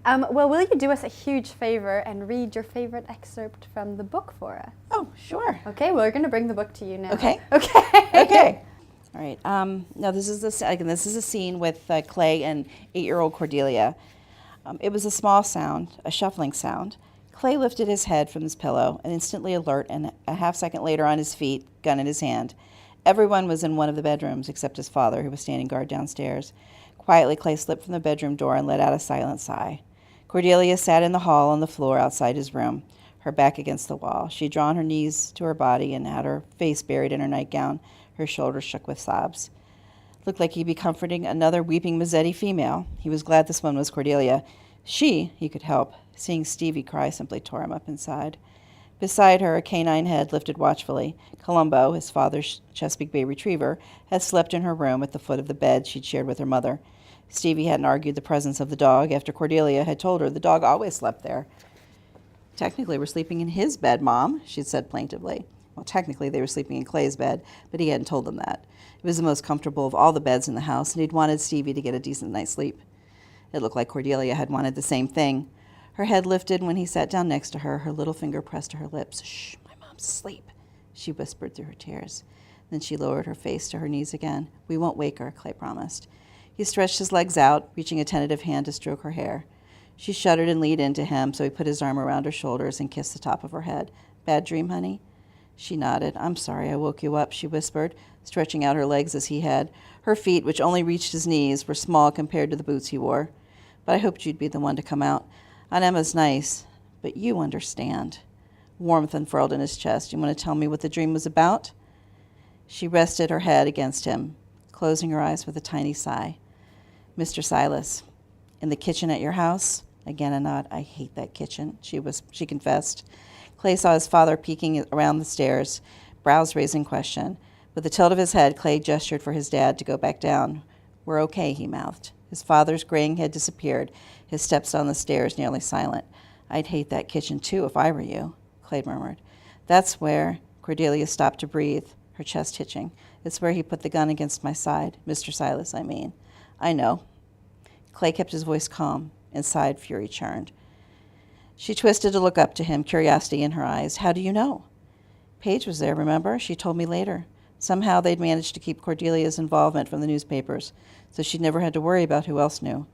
Well, will you do us a huge favor and read your favorite excerpt from the book for us? Oh, sure. Okay, we're going to bring the book to you now. Okay. Okay. Okay. All right. Now this is a scene with Clay and 8-year-old Cordelia. It was a small sound, a shuffling sound. Clay lifted his head from his pillow, and instantly alert, and a half second later on his feet, gun in his hand. Everyone was in one of the bedrooms except his father, who was standing guard downstairs. Quietly, Clay slipped from the bedroom door and let out a silent sigh. Cordelia sat in the hall on the floor outside his room, her back against the wall. She had drawn her knees to her body and had her face buried in her nightgown. Her shoulders shook with sobs. Looked like he'd be comforting another weeping Mazzetti female. He was glad this one was Cordelia. He could help. Seeing Stevie cry simply tore him up inside. Beside her, a canine head lifted watchfully. Columbo, his father's Chesapeake Bay retriever, had slept in her room at the foot of the bed she'd shared with her mother. Stevie hadn't argued the presence of the dog after Cordelia had told her the dog always slept there. Technically, we're sleeping in his bed, Mom, she'd said plaintively. Well, technically, they were sleeping in Clay's bed, but he hadn't told them that. It was the most comfortable of all the beds in the house, and he'd wanted Stevie to get a decent night's sleep. It looked like Cordelia had wanted the same thing. Her head lifted when he sat down next to her, her little finger pressed to her lips. Shh, my mom's asleep, she whispered through her tears. Then she lowered her face to her knees again. We won't wake her, Clay promised. He stretched his legs out, reaching a tentative hand to stroke her hair. She shuddered and leaned into him, so he put his arm around her shoulders and kissed the top of her head. Bad dream, honey? She nodded. I'm sorry I woke you up, she whispered, stretching out her legs as he had. Her feet, which only reached his knees, were small compared to the boots he wore. But I hoped you'd be the one to come out. Aunt Emma's nice, but you understand. Warmth unfurled in his chest. You want to tell me what the dream was about? She rested her head against him, closing her eyes with a tiny sigh. Mr. Silas, in the kitchen at your house? Again a nod. I hate that kitchen, she confessed. Clay saw his father peeking around the stairs, brows raising question. With a tilt of his head, Clay gestured for his dad to go back down. We're okay, he mouthed. His father's graying head disappeared, his steps on the stairs nearly silent. I'd hate that kitchen, too, if I were you, Clay murmured. That's where Cordelia stopped to breathe, her chest hitching. It's where he put the gun against my side. Mr. Silas, I mean. I know. Clay kept his voice calm. Inside, fury churned. She twisted to look up to him, curiosity in her eyes. How do you know? Paige was there, remember? She told me later. Somehow they'd managed to keep Cordelia's involvement from the newspapers, so she'd never had to worry about who else knew.